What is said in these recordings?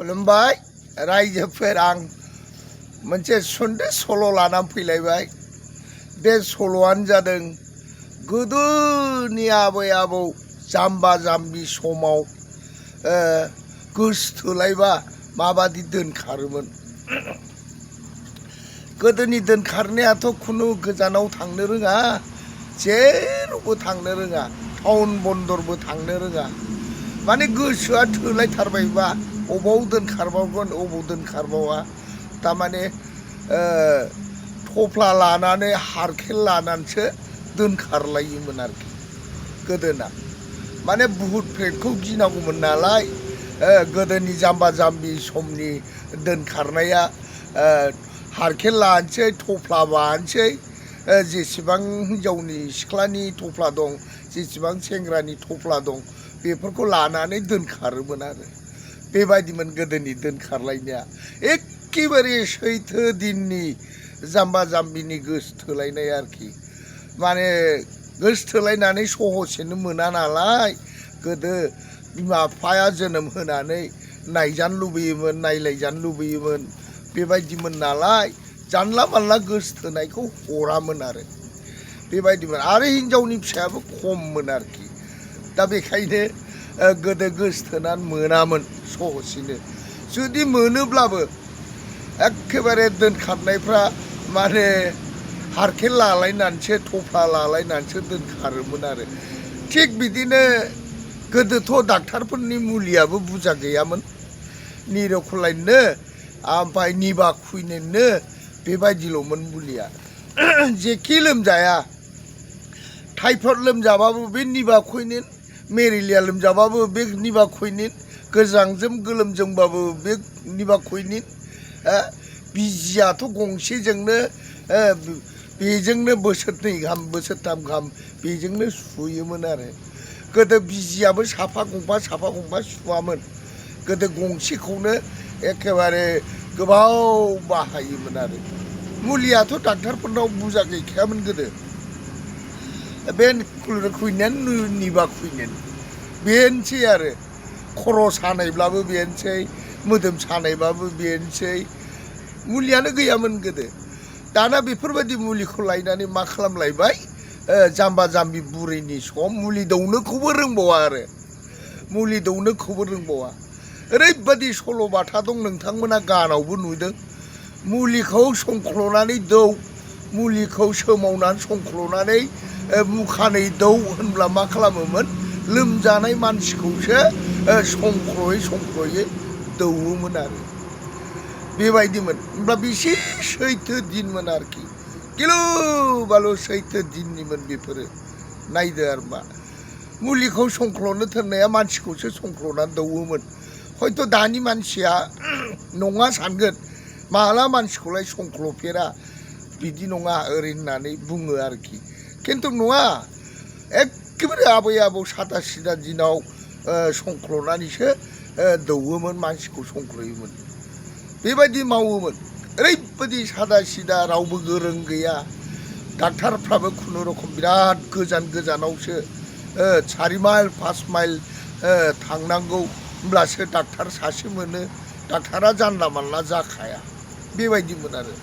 खुलुमबाय रायजोफोर आं मोनसे सुंद' सल' लानानै फैलायबाय। बे सल'आनो जादों गोदोनि आबै आबौ जाम्बा जाम्बि समाव गोसोथोलायबा माबादि दोनखारोमोन। गोदोनि दोनखारनायाथ' खुनु गोजानाव थांनो रोङा, जेरावबो थांनो रोङा, टाउन बन्दरबो थांनो रोङा। माने गोसोआ थोलायथारबायबा अबाव दोनखारबावगोन अबाव दोनखारबावा, थारमाने थफ्ला लानानै हारखेल लानानैसो दोनखारलायोमोन आरोखि गोदोना। माने भुट प्रेतखौ गिनांगौमोन नालाय गोदोनि जाम्बा जाम्बि समनि दोनखारनाया हारखेल लानोसै, थफ्ला बानोसै, जेसेबां हिन्जावनि सिख्लानि थफ्ला दं, जेसेबां सेंग्रानि थफ्ला दं, बेफोरखौ लानानै दोनखारोमोन आरो। बेबायदिमोन गोदोनि दोनखारलायनाया। एखेबारे सैथो दिननि जाम्बा जाम्बिनि गोसोथोलायनाय आरोखि। माने गोसोथोलायनानै सहसैनो मोना नालाय, गोदो बिमा बिफाया जोनोम होनानै नायजानो लुबैयोमोन, नायलायजानो लुबैयोमोन, बेबायदिमोन नालाय जानला मानला गोसोथोनायखौ हरामोन आरो। बेबायदिमोन आरो हिन्जावनि फिसायाबो खममोन आरोखि। दा बेखायनो गोदो गोसोथोनानै मोनामोन सहसैनो। जुदि मोनोब्लाबो एखेबारे दोनखारनायफ्रा माने हारखेल लालायनानैसो, थफ्ला लालायनानैसो दोनखारोमोन आरो। थिग बिदिनो गोदोथ' डाक्टारफोरनि मुलियाबो बुरजा गैयामोन। निरखुलायनो ओमफ्राय निबा खुयनोनो बेबायदिल'मोन मुलिया। जेखि लोमजाया, टाइफड लोमजाबाबो बे निबा खुयनिन, मेलेरिया लोमजाबाबो बे निबा खुयनिन, गोजांजों गोलोमजोंबाबो बे निबा खुयनिन। बिजियाथ' गंसेजोंनो बेजोंनो बोसोरनै गाहाम बोसोरथाम गाहाम बेजोंनो सुयोमोन आरो। गोदो बिजियाबो साफा गंफा सुवामोन। गोदो गंसेखौनो एखेबारे गोबाव बाहायोमोन आरो। मुलियाथ' डाक्टारफोरनाव बुरजा गैखायामोन गोदो। बे खुयनायानो निबा खुयनायानो बेनोसै आरो। खर' सानायब्लाबो बेनोसै, मोदोम सानायब्लाबो बेनोसै, मुलियानो गैयामोन गोदो। दाना बेफोरबायदि मुलिखौ लायनानै मा खालामलायबाय, जाम्बा जाम्बि बुरैनि सम मुलि दौनोखौबो रोंबावा आरो। मुलि दौनोखौबो रोंबावा। ओरैबायदि सल'बाथा दं, नोंथांमोना गानावबो नुदों। मुलिखौ संख्ल'नानै दौ, मुलिखौ सोमावनानै संख्ल'नानै मुखानै दौ होनब्ला मा खालामोमोन, लोमजानाय मानसिखौसो संख्ल'यै दौवोमोन आरो। बेबायदिमोन। होमब्ला बेसे सैथो दिनमोन आरोखि। गिलु बालु सैथो दिननिमोन बेफोरो। नायदो आरो मा, मुलिखौ संख्ल'नो थोननाया मानसिखौसो संख्ल'नानै दौवोमोन। हयथ' दानि मानसिया नङा सानगोन, माला मानसिखौलाय संख्ल'फेरा, बिदि नङा ओरै होननानै बुङो आरोखि। खिन्थु नङा, एखेबारे आबै आबौ सादा सिदा दिनाव संख्ल'नानैसो दौवोमोन, मानसिखौ संख्ल'योमोन। बेबायदि मावोमोन। ओरैबायदि सादा सिदा, रावबो गोरों गैया। डाक्टारफ्राबो खुनुरुखुम बिराद गोजान गोजानावसो 4 माइल 5 माइल थांनांगौ, होमब्लासो डाक्टार सासे मोनो। डाक्टारा जानला मानला जाखाया। बेबायदिमोन आरो।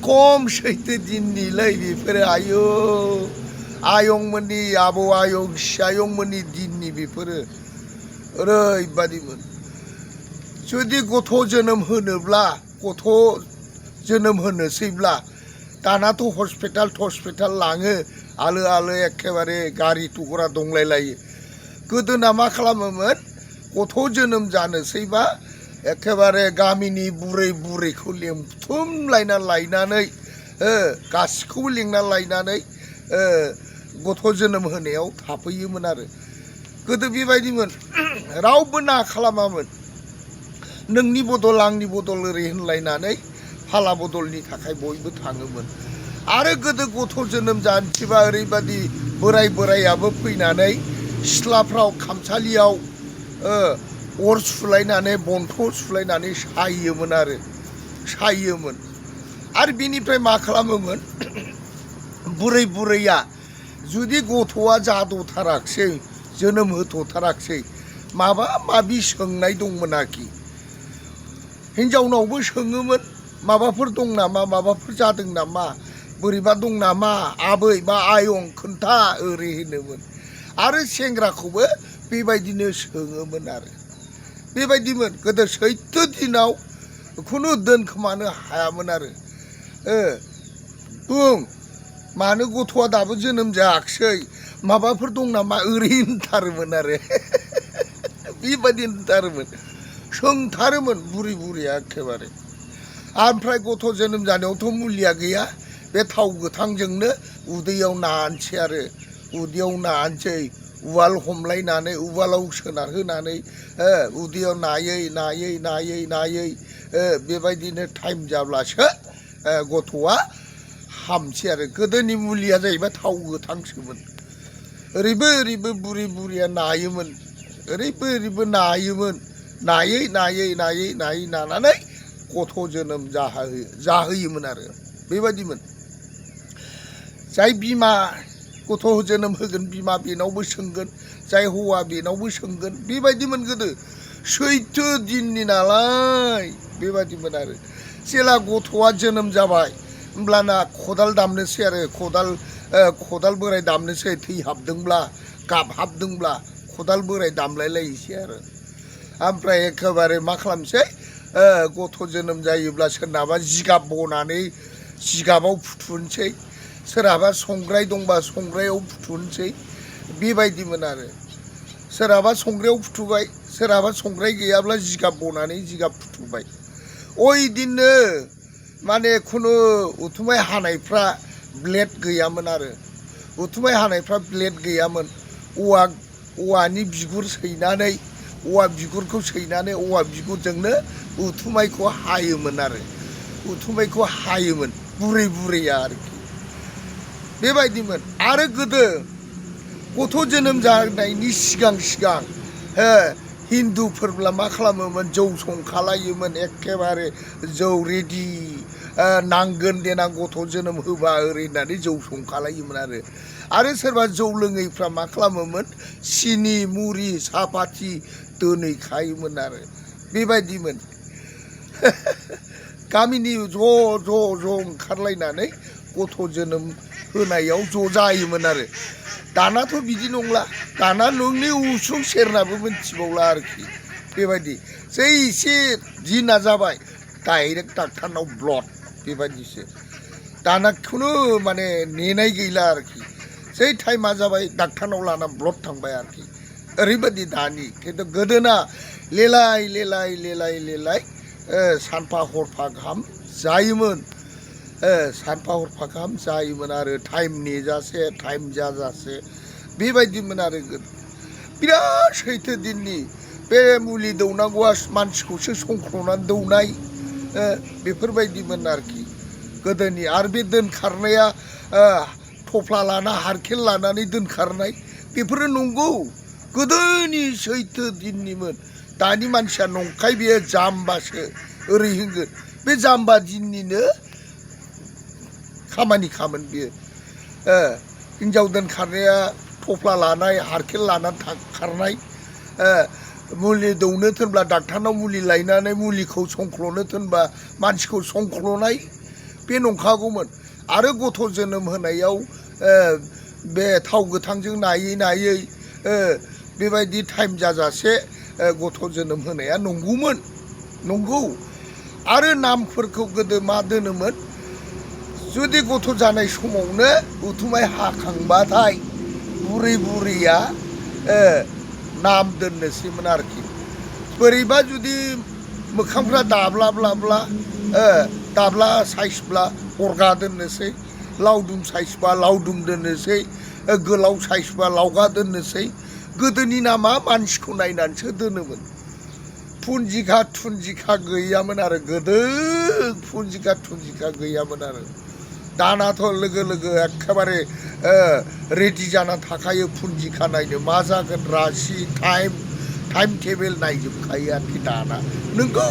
खम सैथो दिननिलै बेफोरो। आयौ आयंमोननि, आबौ आयं सियायंमोननि दिननि बेफोरो। ओरैबायदिमोन। जुदि गथ' जोनोम होनोब्ला, गथ' जोनोम होनोसैब्ला दानाथ' हस्पिटाल लाङो, आलो आलो एखेबारे गारि थुग्रा दंलायलायो। गोदोना मा खालामोमोन, गथ' जोनोम जानोसैबा एखेबारे गामिनि बुरै बुरैखौ लेंथुमलायना लायनानै, गासिखौबो लेंना लायनानै गथ' जोनोम होनायाव थाफैयोमोन आरो। गोदो बेबायदिमोन। रावबो ना खालामामोन। नोंनि बदल आंनि बदल ओरै होनलायनानै फाला बदलनि थाखाय बयबो थाङोमोन। आरो गोदो गथ' जोनोम जानोसैबा ओरैबायदि बोराय बोरायाबो फैनानै सिथ्लाफ्राव, खामसालियाव अर सुलायनानै, बन्थ' सुलायनानै सायोमोन आरो। सायोमोन। आरो बिनिफ्राय मा खालामोमोन, बुरै बुरैया जुदि गथ'आ जाद'थाराखिसै, जोनोम होथ'थाराखिसै, माबा माबि सोंनाय दंमोन आरोखि। हिनजावनावबो सोङोमोन माबाफोर दं नामा माबाफोर जादों नामा बोरैबा दं नामा आबै बा आयं खोन्था ओरै होनोमोन आरो सेंग्राखौबो बेबायदिनो सोङोमोन आरो बेबायदिमोन गोदो सैथो दिनाव खुनु दोनखोमानो हायामोन आरो बुं मानो गथ'आ दाबो जोनोम जायाखिसै माबाफोर दं नामा ओरै होनथारोमोन आरो बेबायदि होनथारोमोन सोंथारोमोन बुरि बुरिया एखेबारे ओमफ्राय गथ' जोनोम जानायावथ' मुलिया गैया बे थाव गोथांजोंनो उदैयाव नानोसै आरो उदैयाव नानोसै उवाल हमलायनानै उवालाव सोनारहोनानै उदैयाव नायै नायै नायै नायै बेबायदिनो टाइम जाब्लासो गथ'आ हामसै आरो गोदोनि मुलिया जाहैबाय थाव गोथांसोमोन ओरैबो ओरैबो बुरि बुरिया नायोमोन ओरैबो ओरैबो नायोमोन नायै नायै नायै नायै नानानै गथ' जोनोम जाहोयोमोन आरो बेबायदिमोन जाय बिमा गथ' जोनोम होगोन बिमा बेनावबो सोंगोन जाय हौवा बेनावबो सोंगोन बेबायदिमोन गोदो सैथो दिननि नालाय बेबायदिमोन आरो जेला गथ'आ जोनोम जाबाय होमब्लाना खदाल दामनोसै आरो खदाल बोराय दामनोसै थै हाबदोंब्ला गाबहाबदोंब्ला खदाल बोराय दामलायलायसै आरो ओमफ्राय एखेबारे मा खालामसै गथ' जोनोम जायोब्ला सोरनाबा जिगाब बनानै जिगाबाव फुथुनोसै सोरहाबा संग्राय दंबा संग्रायाव फुथुनोसै बेबायदिमोन आरो सोरहाबा संग्रायाव फुथुबाय सोरहाबा संग्राय गैयाब्ला जिगाब बनानै जिगाब फुथुबाय ओइदिननो माने खुनु उथुमाय हानायफ्रा ब्लेड गैयामोन आरो उथुमाय हानायफ्रा ब्लेड गैयामोन औवानि बिगुर सैनानै औवा बिगुरखौ सैनानै औवा बिगुरजोंनो उथुमायखौ हायोमोन आरो उथुमायखौ हायोमोन बुरै बुरैया आरोखि बेबायदिमोन आरो गोदो गथ' जोनोम जानायनि सिगां सिगां हिन्दुफोरब्ला मा खालामोमोन जौ संखालायोमोन एखेबारे जौ रेडि नांगोन देनां गथ' जोनोम होबा ओरै होननानै जौ संखालायोमोन आरो सोरबा जौ लोङैफ्रा मा खालामोमोन सिनि मुरि सापाथि दोनहैखायोमोन आरो बेबायदिमोन गामिनि ज' ओंखारलायनानै गथ' जोनोम होनायाव ज' जायोमोन आरो दानाथ' बिदि नंला दाना नोंनि उसुं सेरनाबो मिथिबावला आरोखि बेबायदि जै एसे दिना जाबाय डाइरेक्ट डाक्टारनाव ब्लड बेबायदिसो दाना खुनु माने नेनाय गैला आरोखि जै टाइमा जाबाय डाक्टारनाव लाना ब्लड थांबाय आरोखि ओरैबायदि दानि खिन्थु गोदोना लेलाय सानफा हरफा गाहाम जायोमोन सानफा हरफा गाहाम जायोमोन आरो टाइम नेजासे टाइम जाजासे बेबायदिमोन आरो बिराद सैथो दिननि बे मुलि दौनांगौआ मानसिखौसो संख्ल'नानै दौनाय बेफोरबायदिमोन आरोखि गोदोनि आरो बे दोनखारनाया थफ्ला लाना हारखेल लानानै दोनखारनाय बेफोरो नंगौ गोदोनि सैथो दिननिमोन दानि मानसिया नंखाय बेयो जाम्बासो ओरै होनगोन बे जाम्बा दिननिनो खामानिखामोन बियो हिन्जाव दोनखारनाया थफ्ला लानाय हारखेल लानानै खारनाय मुलि दौनो थोनब्ला डाक्टारनाव मुलि लायनानै मुलिखौ संख्ल'नो थोनबा मानसिखौ संख्ल'नाय बे नंखागौमोन आरो गथ' जोनोम होनायाव बे थाव गोथांजों नायै बेबायदि टाइम जाजासे गथ' जोनोम होनाया नंगौ आरो नामफोरखौ गोदो मा दोनोमोन जुदि गथ' जानाय समावनो उथुमाय हाखांबाथाय बुरैया नाम दोननोसैमोन आरोखि बोरैबा जुदि मोखांफ्रा दाब्ला साइसब्ला अरगा दोननोसै लावदुम साइसबा लावदुम दोननोसै गोलाव साइसबा लावगा दोननोसै गोदोनि नामा मानसिखौ नायनानैसो दोनोमोन थुनजिखा गैयामोन आरो गोदो थुनजिखा गैयामोन आरो दानाथ' लोगो एखेबारे रेडि जाना थाखायो फुनजिखा नायनो मा जागोन राशि टाइम टेबोल नायजोबखायो आरोखि दाना नोंगौ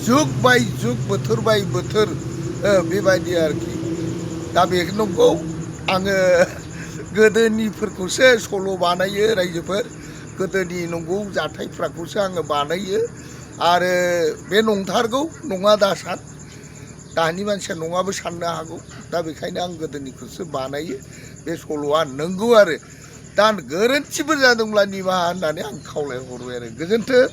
जुग बाय जुग बोथोर बाय बोथोर बेबायदि आरोखि दा बे नंगौ आङो गोदोनिफोरखौसो सल' बानायो रायजोफोर गोदोनि नंगौ जाथायफ्राखौसो आङो बानायो आरो बे नंथारगौ नङा दासान दानि मानसिया नङाबो साननो हागौ दा बेखायनो आं गोदोनिखौसो बानायो बे सल'आ नंगौ आरो दा गोरोन्थिफोर जादोंब्ला निमाहा होननानै आं खावलायहरबाय आरो गोजोन्थों।